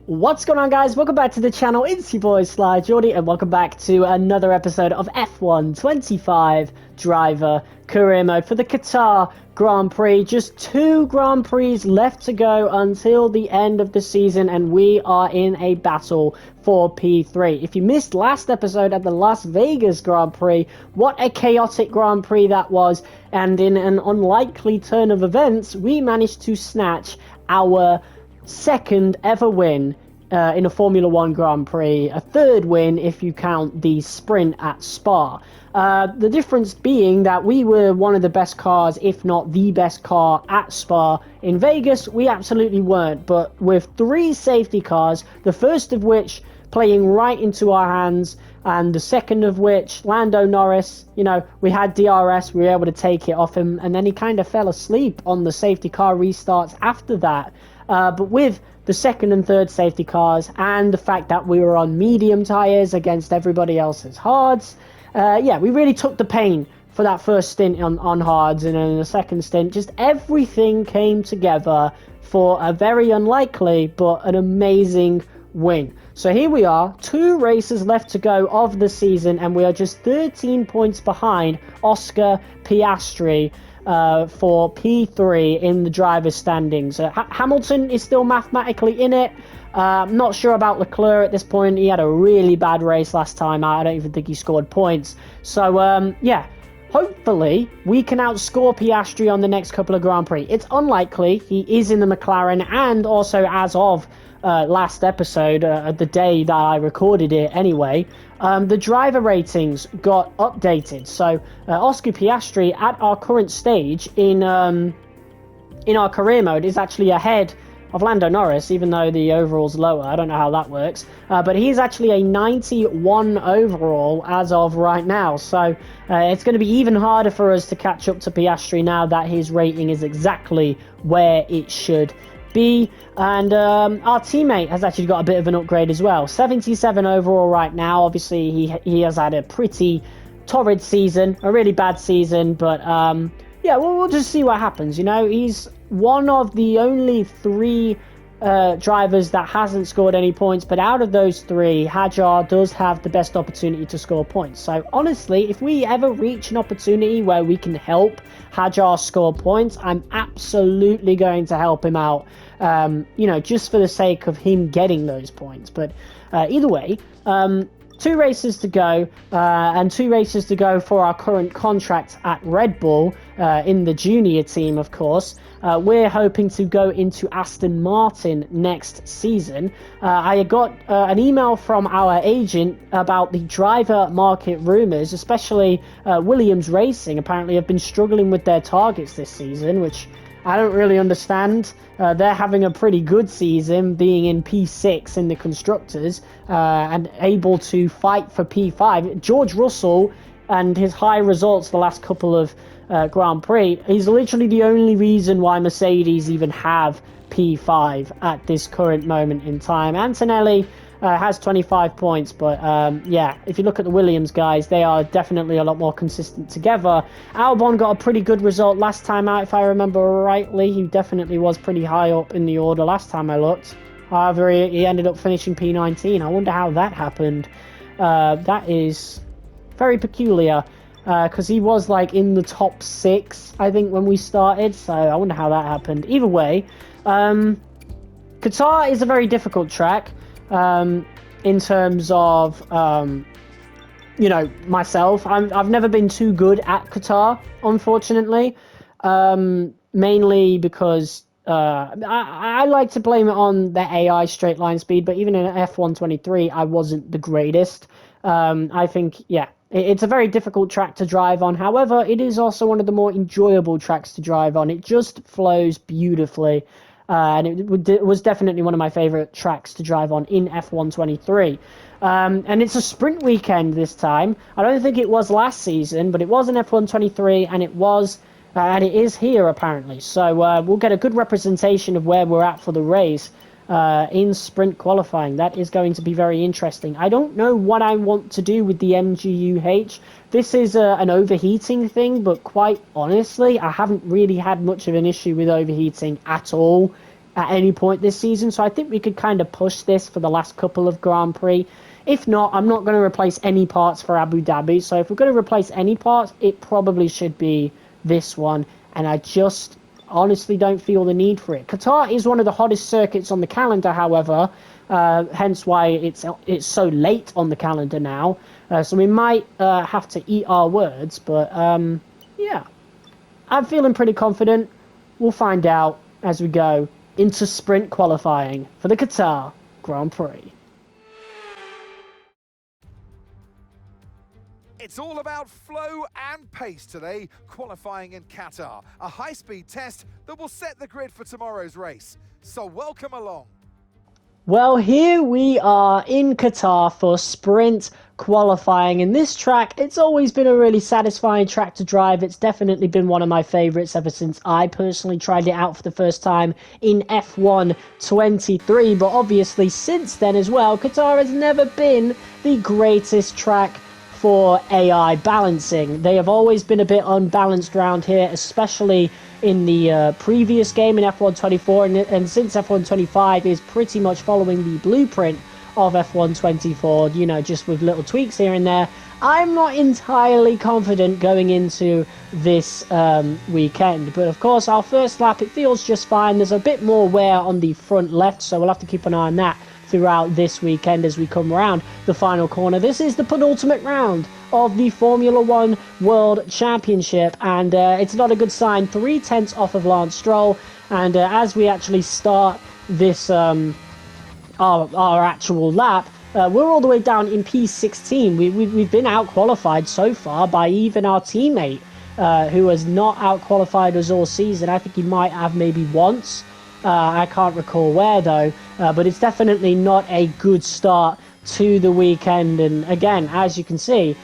What's going on, guys? Welcome back to the channel. It's your boy Sly Jordy, and welcome back to another episode of F1 25 Driver Career Mode for the Qatar Grand Prix. Just 2 Grand Prix left to go until the end of the season, and we are in a battle for P3. If you missed last episode at the Las Vegas Grand Prix, what a chaotic Grand Prix that was, and in an unlikely turn of events, we managed to snatch our second ever win in a Formula 1 Grand Prix, a third win if you count the sprint at Spa. The difference being that we were one of the best cars, if not the best car at Spa. In Vegas, we absolutely weren't, but with 3 safety cars, the first of which playing right into our hands, and the second of which, Lando Norris, you know, we had DRS, we were able to take it off him, and then he kind of fell asleep on the safety car restarts after that. But with the second and third safety cars and the fact that we were on medium tyres against everybody else's hards, yeah, we really took the pain for that first stint on hards, and then in the second stint, just everything came together for a very unlikely but an amazing win. So here we are, 2 races left to go of the season, and we are just 13 points behind Oscar Piastri for P3 in the driver's standings. Hamilton is still mathematically in it. I'm not sure about Leclerc at this point. He had a really bad race last time. I don't even think he scored points. So, yeah, hopefully we can outscore Piastri on the next couple of Grand Prix. It's unlikely. He is in the McLaren, and also as of last episode, the day that I recorded it anyway, the driver ratings got updated. So Oscar Piastri at our current stage in our career mode is actually ahead of Lando Norris, even though the overall's lower. I don't know how that works, but he's actually a 91 overall as of right now. So it's going to be even harder for us to catch up to Piastri now that his rating is exactly where it should be. And our teammate has actually got a bit of an upgrade as well, 77 overall right now. Obviously he has had a pretty torrid season, a really bad season, but yeah, we'll just see what happens. You know, he's one of the only 3 drivers that hasn't scored any points, but out of those 3, Hadjar does have the best opportunity to score points. So honestly, if we ever reach an opportunity where we can help Hadjar score points, I'm absolutely going to help him out, you know, just for the sake of him getting those points. But either way, 2 races to go, and 2 races to go for our current contract at Red Bull, in the junior team, of course. We're hoping to go into Aston Martin next season. I got an email from our agent about the driver market rumours, especially Williams Racing apparently have been struggling with their targets this season, which I don't really understand. They're having a pretty good season, being in P6 in the Constructors, and able to fight for P5. George Russell and his high results the last couple of Grand Prix is literally the only reason why Mercedes even have P5 at this current moment in time. Antonelli has 25 points, but yeah, if you look at the Williams guys, they are definitely a lot more consistent together. Albon got a pretty good result last time out, if I remember rightly. He definitely was pretty high up in the order last time I looked. However, he ended up finishing P19. I wonder how that happened. That is very peculiar, because he was like in the top 6, I think, when we started. So I wonder how that happened. Either way, Qatar is a very difficult track. In terms of, you know, myself, I've never been too good at Qatar, unfortunately, mainly because I like to blame it on the AI straight line speed, but even in F1 23, I wasn't the greatest. I think, yeah, it's a very difficult track to drive on. However, it is also one of the more enjoyable tracks to drive on. It just flows beautifully. And it was definitely one of my favorite tracks to drive on in F1 23. And it's a sprint weekend this time. I don't think it was last season, but it was in F1 23, and it was, and it is here apparently. So we'll get a good representation of where we're at for the race in sprint qualifying. That is going to be very interesting. I don't know what I want to do with the MGUH. This is an overheating thing, but quite honestly, I haven't really had much of an issue with overheating at all at any point this season. So I think we could kind of push this for the last couple of Grand Prix. If not, I'm not going to replace any parts for Abu Dhabi. So if we're going to replace any parts, it probably should be this one. And I just honestly don't feel the need for it. Qatar is one of the hottest circuits on the calendar, however, hence why it's so late on the calendar now. So we might have to eat our words, but yeah, I'm feeling pretty confident. We'll find out as we go into sprint qualifying for the Qatar Grand Prix. It's all about flow and pace today, qualifying in Qatar. A high-speed test that will set the grid for tomorrow's race. So welcome along. Well, here we are in Qatar for sprint qualifying. And this track, it's always been a really satisfying track to drive. It's definitely been one of my favorites ever since I personally tried it out for the first time in F1 23. But obviously since then as well, Qatar has never been the greatest track for AI balancing. They have always been a bit unbalanced around here, especially in the previous game in F1 24, and since F1 25 is pretty much following the blueprint of F1 24, you know, just with little tweaks here and there. I'm not entirely confident going into this weekend, but of course our first lap, it feels just fine. There's a bit more wear on the front left, so we'll have to keep an eye on that throughout this weekend as we come around the final corner. This is the penultimate round of the Formula One World Championship, and it's not a good sign. 3/10 off of Lance Stroll, and as we actually start this our actual lap, we're all the way down in P16. We've been out qualified so far by even our teammate, who has not out qualified us all season. I think he might have maybe once. I can't recall where though, but it's definitely not a good start to the weekend. And again, as you can see,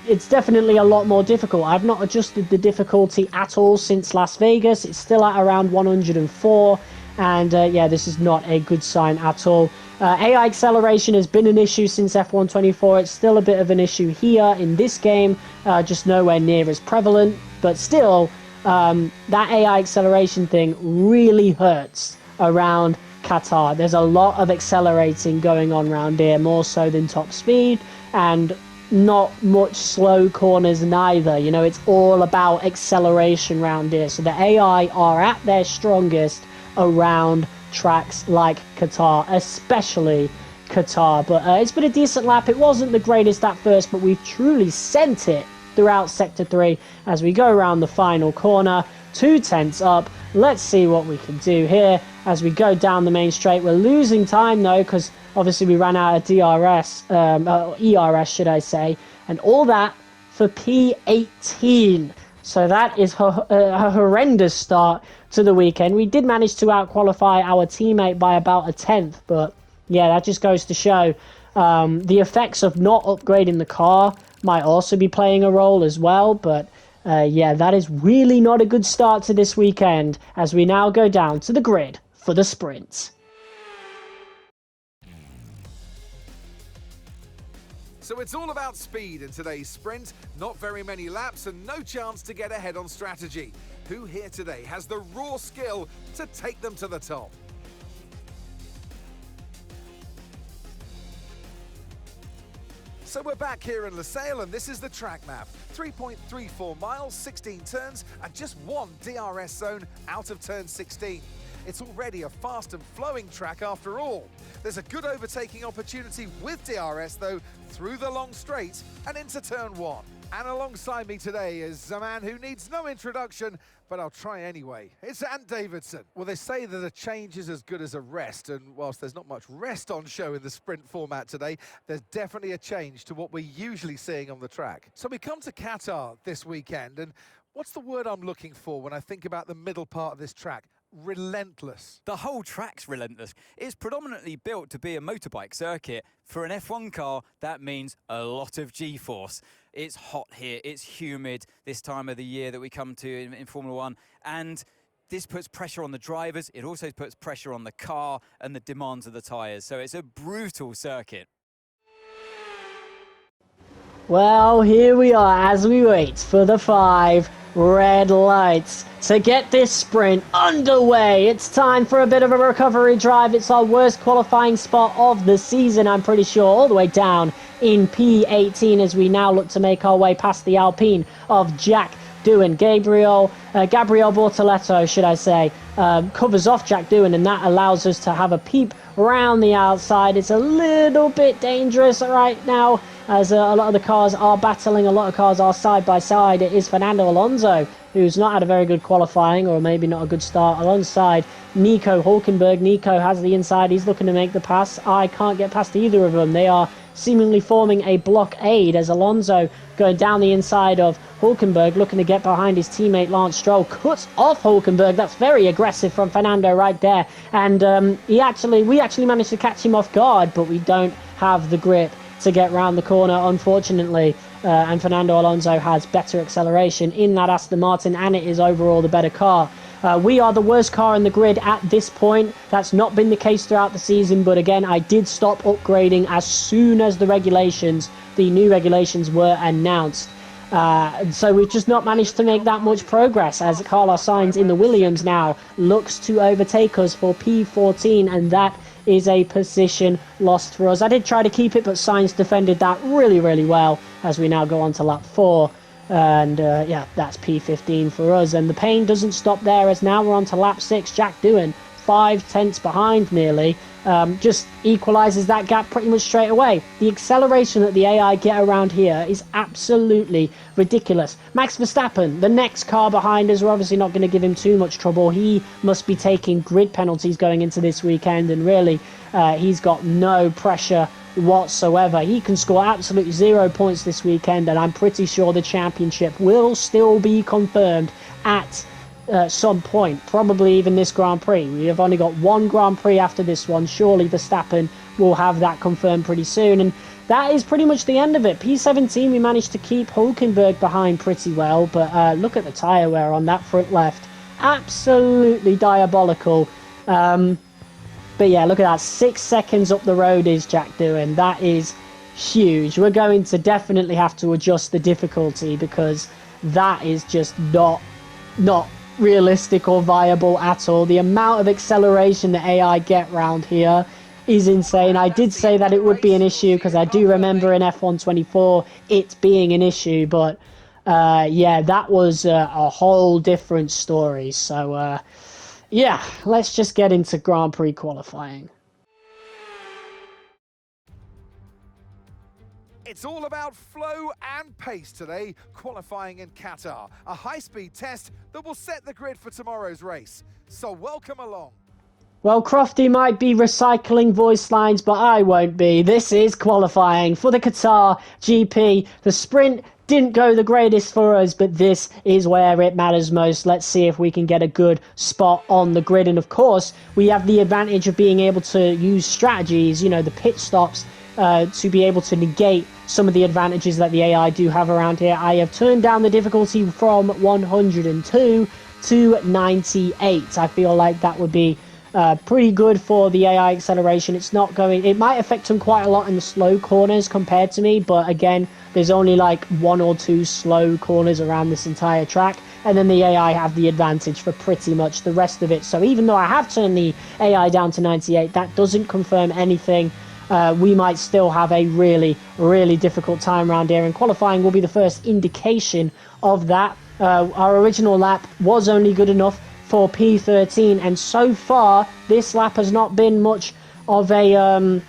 it's definitely a lot more difficult. I've not adjusted the difficulty at all since Las Vegas. It's still at around 104, and yeah, this is not a good sign at all. AI acceleration has been an issue since F1 24. It's still a bit of an issue here in this game, just nowhere near as prevalent, but still, that AI acceleration thing really hurts around Qatar. There's a lot of accelerating going on around here, more so than top speed, and not much slow corners neither. You know, it's all about acceleration around here. So the AI are at their strongest around tracks like Qatar, especially Qatar. But it's been a decent lap. It wasn't the greatest at first, but we've truly sent it throughout Sector 3 as we go around the final corner. 2/10 up. Let's see what we can do here as we go down the main straight. We're losing time though, because obviously we ran out of DRS, ERS should I say, and all that for P18. So that is a horrendous start to the weekend. We did manage to out-qualify our teammate by about a 10th, but yeah, that just goes to show the effects of not upgrading the car might also be playing a role as well. But yeah, that is really not a good start to this weekend as we now go down to the grid for the sprint. So it's all about speed in today's sprint. Not very many laps and no chance to get ahead on strategy. Who here today has the raw skill to take them to the top? So we're back here in Losail, and this is the track map. 3.34 miles, 16 turns, and just one DRS zone out of turn 16. It's already a fast and flowing track after all. There's a good overtaking opportunity with DRS though, through the long straight and into turn 1. And alongside me today is a man who needs no introduction, but I'll try anyway. It's Ant Davidson. Well, they say that a change is as good as a rest, and whilst there's not much rest on show in the sprint format today, there's definitely a change to what we're usually seeing on the track. So we come to Qatar this weekend, and what's the word I'm looking for when I think about the middle part of this track? Relentless. The whole track's relentless. It's predominantly built to be a motorbike circuit. For an F1 car, that means a lot of G-force. It's hot here, it's humid this time of the year that we come to in Formula One, and this puts pressure on the drivers. It also puts pressure on the car and the demands of the tyres. So it's a brutal circuit. Well, here we are as we wait for the 5 red lights to get this sprint underway. It's time for a bit of a recovery drive. It's our worst qualifying spot of the season, I'm pretty sure, all the way down in P18 as we now look to make our way past the Alpine of Jack Doohan. Gabriel Bortoletto, should I say, covers off Jack Doohan, and that allows us to have a peep around the outside. It's a little bit dangerous right now as a lot of the cars are battling, a lot of cars are side by side. It is Fernando Alonso, who's not had a very good qualifying, or maybe not a good start, alongside Nico Hülkenberg. Nico has the inside, he's looking to make the pass. I can't get past either of them. They are seemingly forming a blockade as Alonso going down the inside of Hülkenberg, looking to get behind his teammate Lance Stroll. Cuts off Hülkenberg. That's very aggressive from Fernando right there. And we actually managed to catch him off guard, but we don't have the grip to get round the corner, unfortunately. And Fernando Alonso has better acceleration in that Aston Martin, and it is overall the better car. We are the worst car in the grid at this point. That's not been the case throughout the season, but again, I did stop upgrading as soon as the new regulations were announced. So we've just not managed to make that much progress, as Carlos Sainz in the Williams now looks to overtake us for P14, and that is a position lost for us. I did try to keep it, but Sainz defended that really, really well as we now go on to lap 4. And yeah, that's P15 for us. And the pain doesn't stop there, as now we're on to lap 6. Jack Doohan, 5 tenths behind nearly, just equalises that gap pretty much straight away. The acceleration that the AI get around here is absolutely ridiculous. Max Verstappen, the next car behind us, we're obviously not going to give him too much trouble. He must be taking grid penalties going into this weekend, and really he's got no pressure whatsoever. He can score absolutely 0 points this weekend, and I'm pretty sure the championship will still be confirmed at some point, probably even this Grand Prix. We have only got one Grand Prix after this one. Surely Verstappen will have that confirmed pretty soon, and that is pretty much the end of it. P17, we managed to keep Hülkenberg behind pretty well, but look at the tyre wear on that front left. Absolutely diabolical. But yeah, look at that. 6 seconds up the road is Jack Doohan. That is huge. We're going to definitely have to adjust the difficulty, because that is just not realistic or viable at all. The amount of acceleration the AI get round here is insane. I did say that it would be an issue, because I do remember in F1 24 it being an issue, but yeah, that was a whole different story. So yeah, let's just get into Grand Prix qualifying. It's all about flow and pace today, qualifying in Qatar. A high-speed test that will set the grid for tomorrow's race. So welcome along. Well, Crofty might be recycling voice lines, but I won't be. This is qualifying for the Qatar GP. The sprint didn't go the greatest for us, but this is where it matters most. Let's see if we can get a good spot on the grid. And of course, we have the advantage of being able to use strategies, you know, the pit stops, to be able to negate some of the advantages that the AI do have around here. I have turned down the difficulty from 102 to 98. I feel like that would be pretty good for the AI acceleration. It's not going, it might affect them quite a lot in the slow corners compared to me, but again, there's only like 1 or 2 slow corners around this entire track, and then the AI have the advantage for pretty much the rest of it. So even though I have turned the AI down to 98, that doesn't confirm anything. We might still have a really, really difficult time around here, and qualifying will be the first indication of that. Our original lap was only good enough for P13, and so far this lap has not been much of a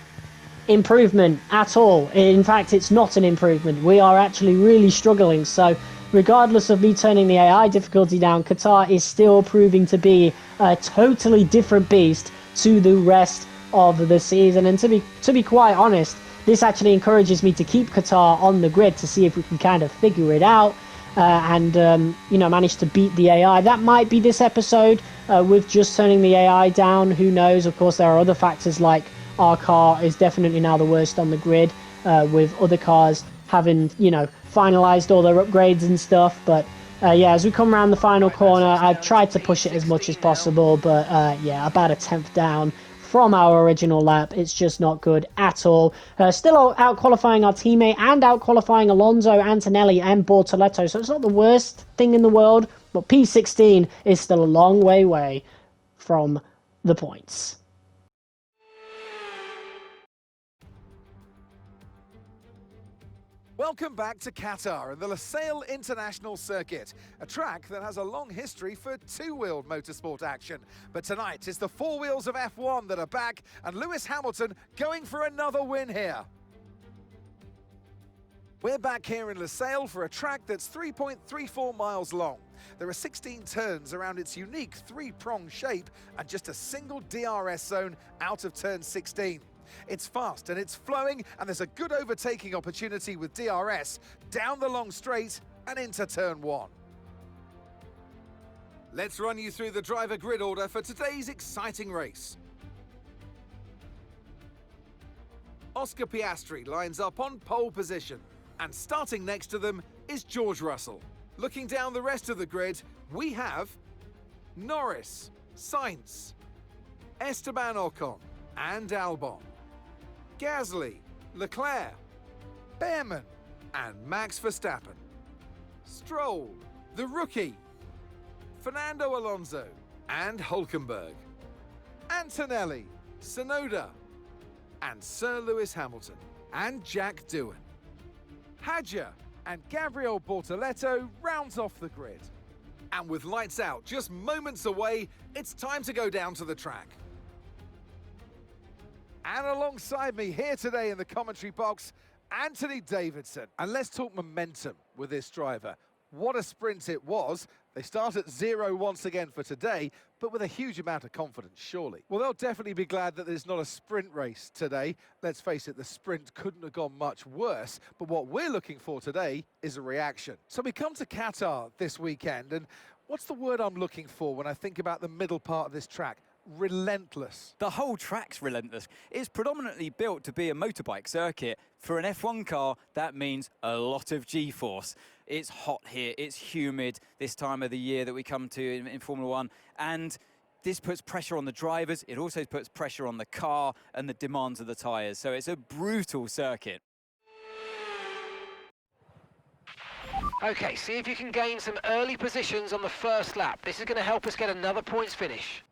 improvement at all. In fact, it's not an improvement. We are actually really struggling. So regardless of me turning the AI difficulty down, Qatar is still proving to be a totally different beast to the rest of the season. And to be quite honest, this actually encourages me to keep Qatar on the grid to see if we can kind of figure it out and you know, manage to beat the AI. That might be this episode with just turning the AI down. Who knows? Of course, there are other factors, like our car is definitely now the worst on the grid, with other cars having, you know, finalized all their upgrades and stuff. But yeah, as we come around the final corner, I've tried to push it as much as possible, but yeah, about a 10th down from our original lap. It's just not good at all. Still out-qualifying our teammate and out-qualifying Alonso, Antonelli and Bortoleto, so it's not the worst thing in the world, but P16 is still a long way away from the points. Welcome back to Qatar and the Lusail International Circuit, a track that has a long history for two-wheeled motorsport action. But tonight, it's the four wheels of F1 that are back, and Lewis Hamilton going for another win here. We're back here in Lusail for a track that's 3.34 miles long. There are 16 turns around its unique three-prong shape and just a single DRS zone out of turn 16. It's fast and it's flowing, and there's a good overtaking opportunity with DRS down the long straight and into turn 1. Let's run you through the driver grid order for today's exciting race. Oscar Piastri lines up on pole position, and starting next to them is George Russell. Looking down the rest of the grid, we have Norris, Sainz, Esteban Ocon and Albon, Gasly, Leclerc, Behrman and Max Verstappen, Stroll, the rookie, Fernando Alonso and Hülkenberg, Antonelli, Tsunoda and Sir Lewis Hamilton and Jack Doohan. Hadjar and Gabriel Bortoleto rounds off the grid. And with lights out just moments away, it's time to go down to the track. And alongside me here today in the commentary box, Anthony Davidson. And let's talk momentum with this driver. What a sprint it was. They start at 0 once again for today, but with a huge amount of confidence, surely. Well, they'll definitely be glad that there's not a sprint race today. Let's face it, the sprint couldn't have gone much worse, but what we're looking for today is a reaction. So we come to Qatar this weekend, and what's the word I'm looking for when I think about the middle part of this track? Relentless. The whole track's relentless. It's predominantly built to be a motorbike circuit. For an F1 car, that means a lot of G-force. It's hot here, it's humid this time of the year that we come to in Formula One, and this puts pressure on the drivers. It also puts pressure on the car and the demands of the tyres. So it's a brutal circuit. Okay, see if you can gain some early positions on the first lap. This is going to help us get another points finish.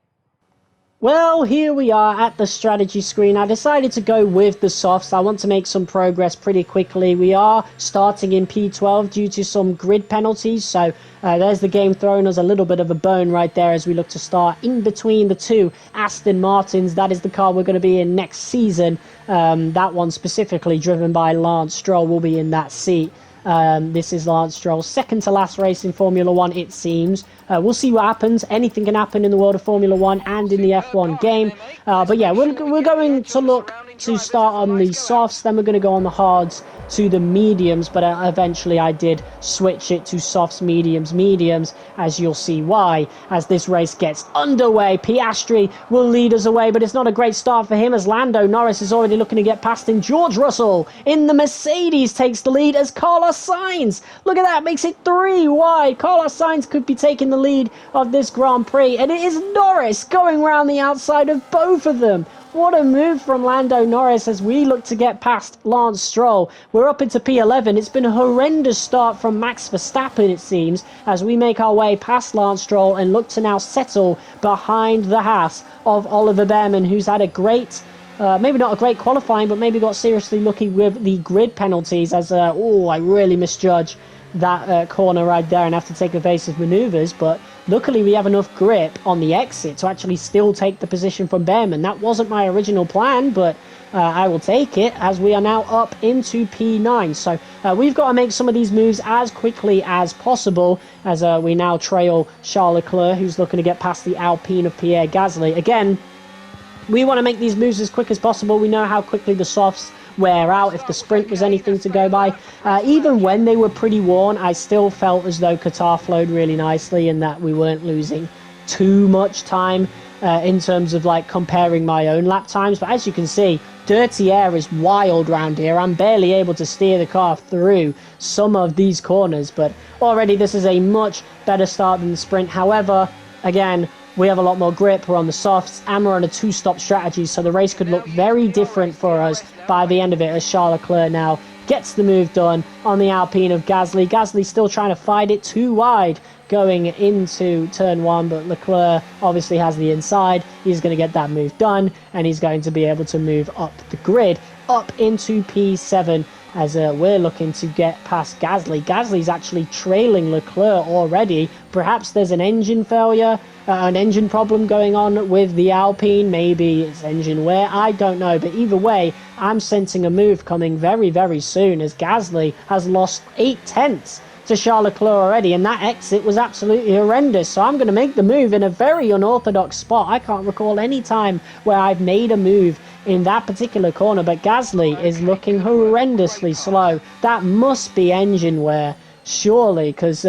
Well, here we are at the strategy screen. I decided to go with the softs. I want to make some progress pretty quickly. We are starting in P12 due to some grid penalties, so there's the game throwing us a little bit of a bone right there as we look to start in between the two Aston Martins. That is the car we're going to be in next season. That one specifically driven by Lance Stroll will be in that seat. This is Lance Stroll's second to last race in Formula One, it seems. We'll see what happens. Anything can happen in the world of Formula One and in the F1 game. But yeah, we're going to look to start on the softs, then we're going to go on the hards to the mediums, but eventually I did switch it to softs, mediums, as you'll see why as this race gets underway. Piastri will lead us away, but it's not a great start for him as Lando Norris is already looking to get past him. George Russell in the Mercedes takes the lead as Carlos Sainz, look at that, makes it 3 wide. Carlos Sainz could be taking the lead of this Grand Prix, and it is Norris going round the outside of both of them. What a move from Lando Norris as we look to get past Lance Stroll. We're up into P11. It's been a horrendous start from Max Verstappen, it seems, as we make our way past Lance Stroll and look to now settle behind the Haas of Oliver Behrman, who's had a great, maybe not a great qualifying, but maybe got seriously lucky with the grid penalties as, I really misjudge that corner right there and have to take evasive maneuvers, but luckily we have enough grip on the exit to actually still take the position from Behrman. That wasn't my original plan, but I will take it as we are now up into P9. So we've got to make some of these moves as quickly as possible as we now trail Charles Leclerc, who's looking to get past the Alpine of Pierre Gasly. Again, we want to make these moves as quick as possible. We know how quickly the softs wear out if the sprint was anything to go by. Even when they were pretty worn, I still felt as though Qatar flowed really nicely and that we weren't losing too much time in terms of like comparing my own lap times. But as you can see, dirty air is wild round here. I'm barely able to steer the car through some of these corners, but already this is a much better start than the sprint. However, again, we have a lot more grip, we're on the softs, and we're on a two-stop strategy, so the race could look very different for us by the end of it, as Charles Leclerc now gets the move done on the Alpine of Gasly. Gasly still trying to fight it too wide going into turn 1, but Leclerc obviously has the inside. He's going to get that move done, and he's going to be able to move up the grid, up into P7, as we're looking to get past Gasly. Gasly's actually trailing Leclerc already. Perhaps there's an engine failure, an engine problem going on with the Alpine. Maybe it's engine wear, I don't know. But either way, I'm sensing a move coming very, very soon, as Gasly has lost 8 tenths to Charles Leclerc already, and that exit was absolutely horrendous. So I'm going to make the move in a very unorthodox spot. I can't recall any time where I've made a move in that particular corner, but Gasly is looking horrendously slow. That must be engine wear, surely, because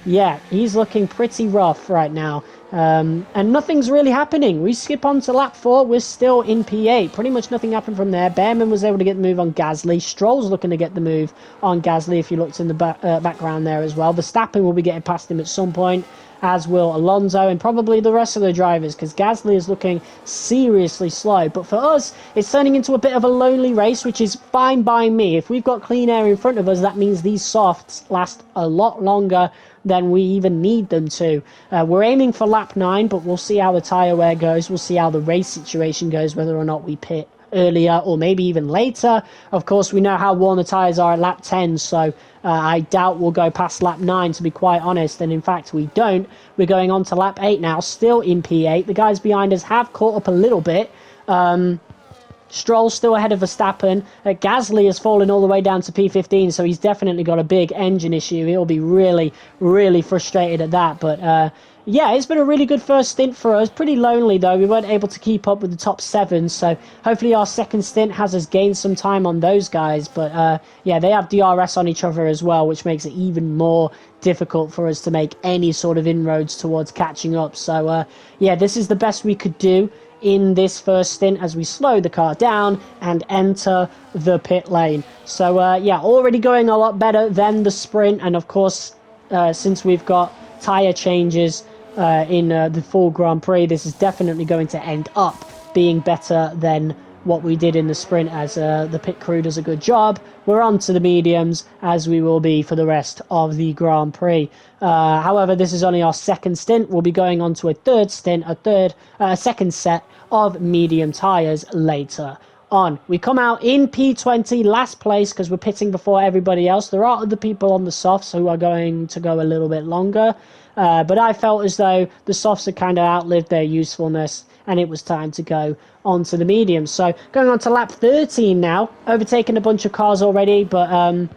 yeah, he's looking pretty rough right now. And nothing's really happening. We skip on to lap 4, we're still in P8. Pretty much nothing happened from there. Behrman was able to get the move on Gasly. Stroll's looking to get the move on Gasly, if you looked in the background there as well. Verstappen will be getting past him at some point, as will Alonso, and probably the rest of the drivers, because Gasly is looking seriously slow. But for us, it's turning into a bit of a lonely race, which is fine by me. If we've got clean air in front of us, that means these softs last a lot longer than we even need them to. We're aiming for lap 9, but we'll see how the tyre wear goes. We'll see how the race situation goes, whether or not we pit earlier or maybe even later. Of course, we know how worn the tyres are at lap 10, so I doubt we'll go past lap 9, to be quite honest, and in fact we don't. We're going on to lap 8 now, still in P8. The guys behind us have caught up a little bit. Stroll still ahead of Verstappen. Gasly has fallen all the way down to P15, so he's definitely got a big engine issue. He'll be really, really frustrated at that. But yeah, it's been a really good first stint for us. Pretty lonely, though. We weren't able to keep up with the top 7, so hopefully our second stint has us gained some time on those guys. But yeah, they have DRS on each other as well, which makes it even more difficult for us to make any sort of inroads towards catching up. So yeah, this is the best we could do in this first stint as we slow the car down and enter the pit lane. So yeah, already going a lot better than the sprint, and of course since we've got tyre changes in the full Grand Prix, this is definitely going to end up being better than what we did in the sprint, as the pit crew does a good job. We're on to the mediums, as we will be for the rest of the Grand Prix. However, this is only our second stint. We'll be going on to a third stint, a second set of medium tyres later on. We come out in P20, last place, because we're pitting before everybody else. There are other people on the softs who are going to go a little bit longer, but I felt as though the softs had kind of outlived their usefulness, and it was time to go on to the mediums. So going on to lap 13 now, overtaken a bunch of cars already, but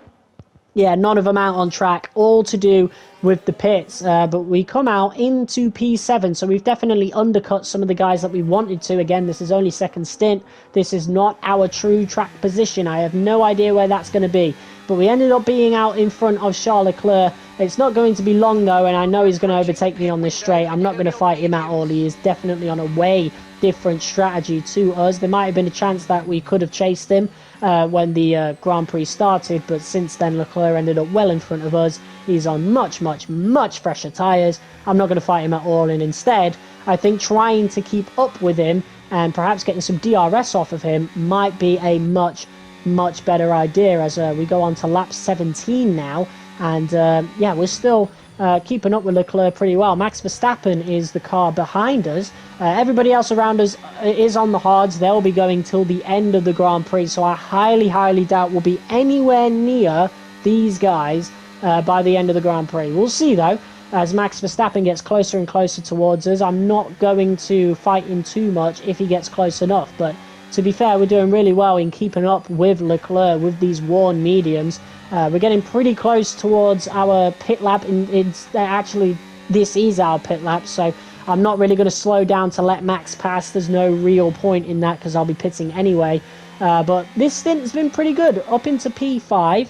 yeah, none of them out on track, all to do with the pits. But we come out into P7, so we've definitely undercut some of the guys that we wanted to. Again, this is only second stint. This is not our true track position. I have no idea where that's going to be. But we ended up being out in front of Charles Leclerc. It's not going to be long, though, and I know he's going to overtake me on this straight. I'm not going to fight him at all. He is definitely on a way different strategy to us. There might have been a chance that we could have chased him when the Grand Prix started, but since then Leclerc ended up well in front of us. He's on much, much, much fresher tyres. I'm not going to fight him at all, and instead I think trying to keep up with him and perhaps getting some DRS off of him might be a much, much better idea, as we go on to lap 17 now. And yeah, we're still keeping up with Leclerc pretty well. Max Verstappen is the car behind us. Everybody else around us is on the hards. They'll be going till the end of the Grand Prix, so I highly, highly doubt we'll be anywhere near these guys by the end of the Grand Prix. We'll see, though, as Max Verstappen gets closer and closer towards us. I'm not going to fight him too much if he gets close enough, but to be fair, we're doing really well in keeping up with Leclerc with these worn mediums. We're getting pretty close towards our pit lap. Actually, this is our pit lap, so I'm not really going to slow down to let Max pass. There's no real point in that because I'll be pitting anyway. But this stint has been pretty good, up into P5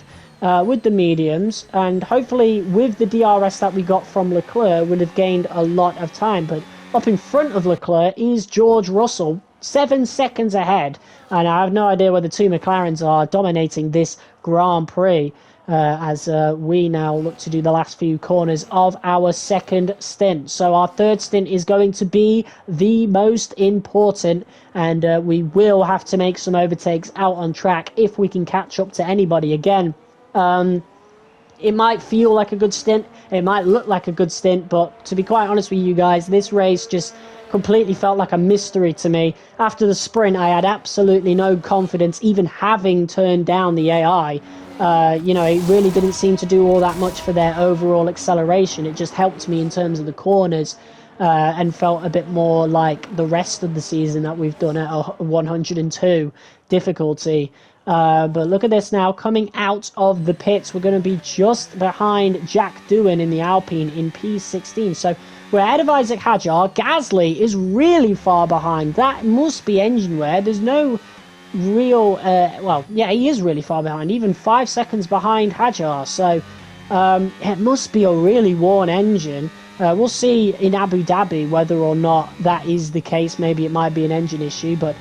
with the mediums, and hopefully with the DRS that we got from Leclerc, we'll have gained a lot of time. But up in front of Leclerc is George Russell, 7 seconds ahead, and I have no idea where the two McLarens are dominating this Grand Prix. as we now look to do the last few corners of our second stint. So our third stint is going to be the most important, and we will have to make some overtakes out on track if we can catch up to anybody again. It might feel like a good stint, it might look like a good stint, but to be quite honest with you guys, this race just completely felt like a mystery to me. After the sprint, I had absolutely no confidence, even having turned down the AI. It really didn't seem to do all that much for their overall acceleration. It just helped me in terms of the corners, and felt a bit more like the rest of the season that we've done at a 102 difficulty. But look at this now, coming out of the pits, we're going to be just behind Jack Doohan in the Alpine in P16. So we're ahead of Isaac Hadjar. Gasly is really far behind. That must be engine wear. There's no real, he is really far behind, even 5 seconds behind Hadjar. So it must be a really worn engine. We'll see in Abu Dhabi whether or not that is the case. Maybe it might be an engine issue, but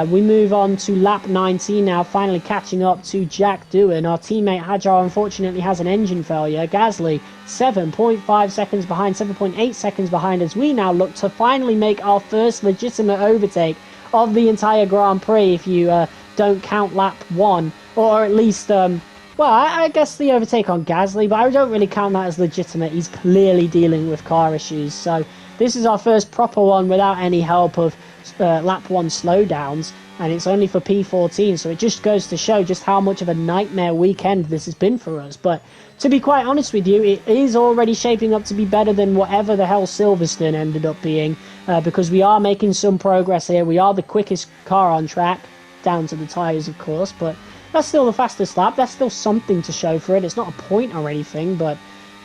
we move on to lap 19 now, finally catching up to Jack Doohan. Our teammate Hadjar unfortunately has an engine failure. Gasly 7.5 seconds behind, 7.8 seconds behind, as we now look to finally make our first legitimate overtake of the entire Grand Prix, if you don't count lap 1, or at least, I guess the overtake on Gasly, but I don't really count that as legitimate. He's clearly dealing with car issues, so this is our first proper one without any help of lap 1 slowdowns, and it's only for P14, so it just goes to show just how much of a nightmare weekend this has been for us. But to be quite honest with you, it is already shaping up to be better than whatever the hell Silverstone ended up being, because we are making some progress here. We are the quickest car on track, down to the tyres of course, but that's still the fastest lap. That's still something to show for it. It's not a point or anything, but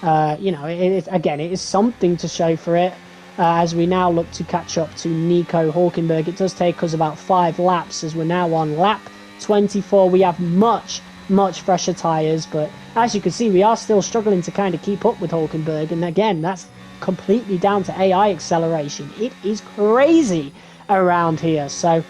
it is something to show for it. As we now look to catch up to Nico Hulkenberg. It does take us about 5 laps, as we're now on lap 24. We have much fresher tyres, but as you can see, we are still struggling to kind of keep up with Hulkenberg, and again, that's completely down to AI acceleration. It is crazy around here. So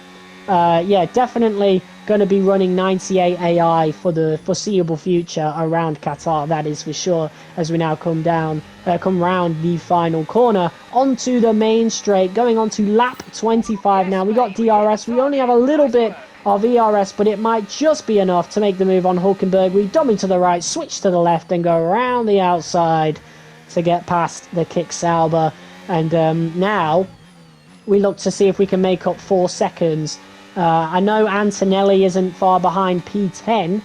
definitely going to be running 98 AI for the foreseeable future around Qatar, that is for sure, as we now come round the final corner onto the main straight, going on to lap 25 now. We got DRS, we only have a little bit of ERS, but it might just be enough to make the move on Hulkenberg. We dummy to the right, switch to the left, and go around the outside to get past the Kick Sauber. And now we look to see if we can make up 4 seconds. I know Antonelli isn't far behind P10.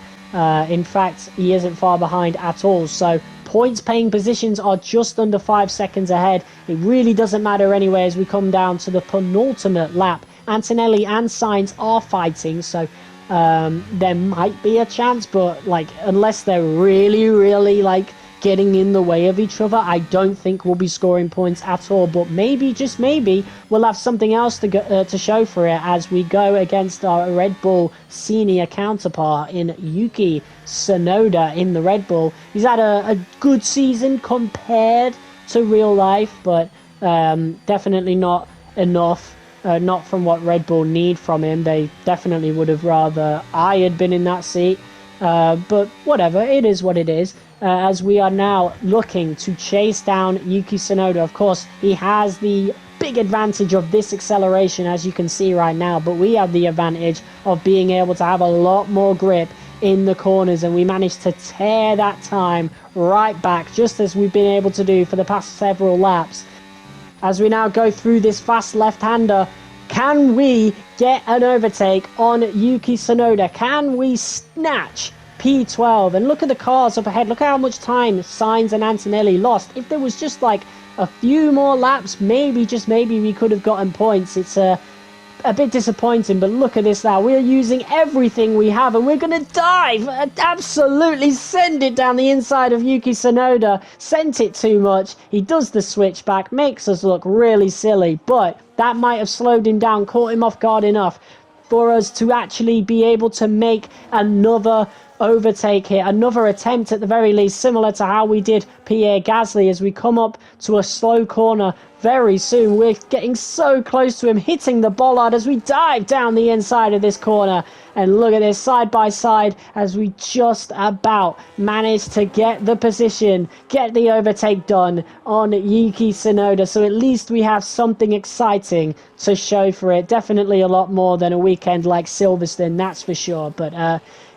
In fact, he isn't far behind at all. So points paying positions are just under 5 seconds ahead. It really doesn't matter anyway as we come down to the penultimate lap. Antonelli and Sainz are fighting, so there might be a chance, but unless they're really getting in the way of each other, I don't think we'll be scoring points at all. But maybe, just maybe, we'll have something else to show for it as we go against our Red Bull senior counterpart in Yuki Tsunoda in the Red Bull. He's had a good season compared to real life, but definitely not enough. Not from what Red Bull need from him. They definitely would have rather I had been in that seat. But whatever, it is what it is. As we are now looking to chase down Yuki Tsunoda. Of course, he has the big advantage of this acceleration, as you can see right now, but we have the advantage of being able to have a lot more grip in the corners, and we managed to tear that time right back, just as we've been able to do for the past several laps. As we now go through this fast left-hander, can we get an overtake on Yuki Tsunoda? Can we snatch P12? And look at the cars up ahead. Look at how much time Sainz and Antonelli lost. If there was just a few more laps, maybe, just maybe, we could have gotten points. It's a bit disappointing, but look at this now. We're using everything we have, and we're going to dive, absolutely send it down the inside of Yuki Tsunoda. Sent it too much. He does the switchback, makes us look really silly, but that might have slowed him down, caught him off guard enough for us to actually be able to make another overtake here, another attempt at the very least, similar to how we did Pierre Gasly, as we come up to a slow corner very soon. We're getting so close to him, hitting the bollard as we dive down the inside of this corner. And look at this, side by side, as we just about managed to get the position, get the overtake done on Yuki Tsunoda. So at least we have something exciting to show for it. Definitely a lot more than a weekend like Silverstone, that's for sure. But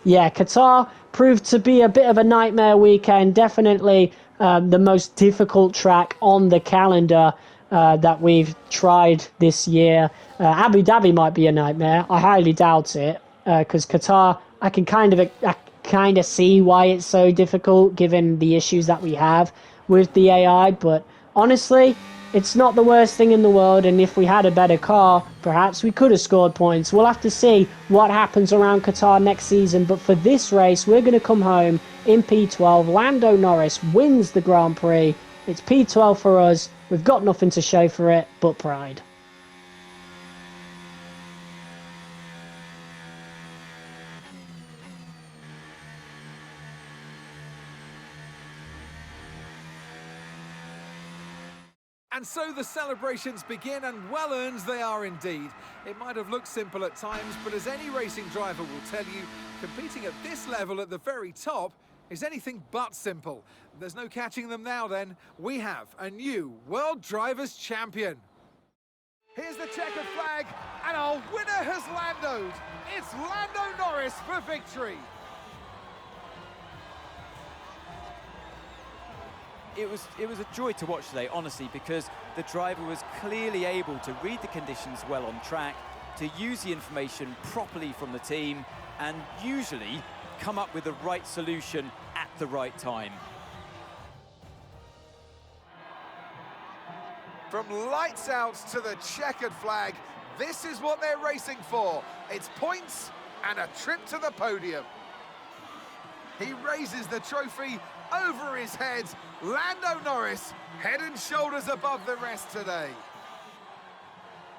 yeah, Qatar proved to be a bit of a nightmare weekend. Definitely the most difficult track on the calendar that we've tried this year. Abu Dhabi might be a nightmare. I highly doubt it. Because Qatar, I kind of see why it's so difficult given the issues that we have with the AI. But honestly, it's not the worst thing in the world. And if we had a better car, perhaps we could have scored points. We'll have to see what happens around Qatar next season. But for this race, we're going to come home in P12. Lando Norris wins the Grand Prix. It's P12 for us. We've got nothing to show for it but pride. And so the celebrations begin, and well-earned they are indeed. It might have looked simple at times, but as any racing driver will tell you, competing at this level at the very top is anything but simple. There's no catching them now then. We have a new World Drivers' Champion. Here's the checkered flag, and our winner has Landoed. It's Lando Norris for victory. It was a joy to watch today, honestly, because the driver was clearly able to read the conditions well on track, to use the information properly from the team, and usually come up with the right solution at the right time. From lights out to the checkered flag, this is what they're racing for. It's points and a trip to the podium. He raises the trophy over his head. Lando Norris, head and shoulders above the rest today.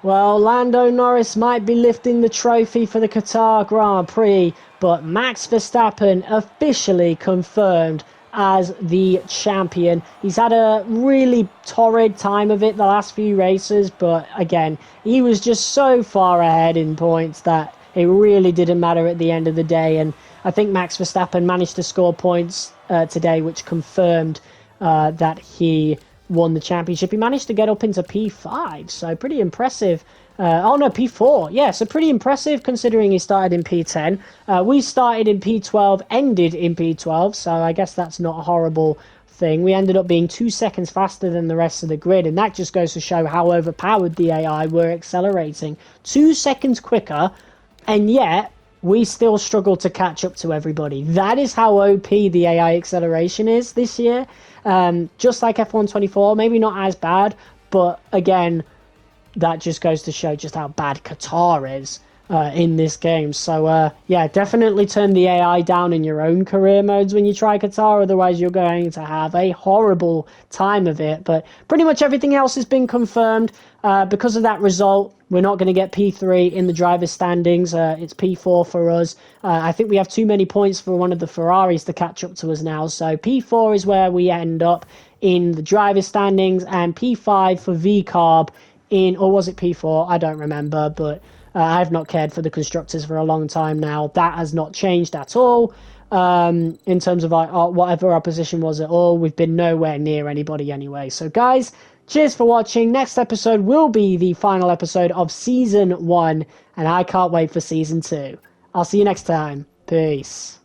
Well, Lando Norris might be lifting the trophy for the Qatar Grand Prix, but Max Verstappen officially confirmed as the champion. He's had a really torrid time of it the last few races, but again, he was just so far ahead in points that it really didn't matter at the end of the day. And I think Max Verstappen managed to score points today, which confirmed that he won the championship. He managed to get up into P5, so pretty impressive. Oh no, P4. Yeah, so pretty impressive considering he started in P10. We started in P12, ended in P12, so I guess that's not a horrible thing. We ended up being 2 seconds faster than the rest of the grid, and that just goes to show how overpowered the AI were accelerating. 2 seconds quicker, and yet we still struggle to catch up to everybody. That is how OP the AI acceleration is this year. Just like F124, maybe not as bad, but again, that just goes to show just how bad Qatar is in this game. So yeah, definitely turn the AI down in your own career modes when you try Qatar, otherwise you're going to have a horrible time of it. But pretty much everything else has been confirmed. Because of that result, we're not going to get P3 in the driver's standings. It's P4 for us. I think we have too many points for one of the Ferraris to catch up to us now. So P4 is where we end up in the driver's standings, and P5 for VCarb in, or was it P4? I don't remember, but I have not cared for the constructors for a long time now. That has not changed at all. In terms of whatever our position was at all, we've been nowhere near anybody anyway. So guys, cheers for watching. Next episode will be the final episode of Season 1, and I can't wait for Season 2. I'll see you next time. Peace.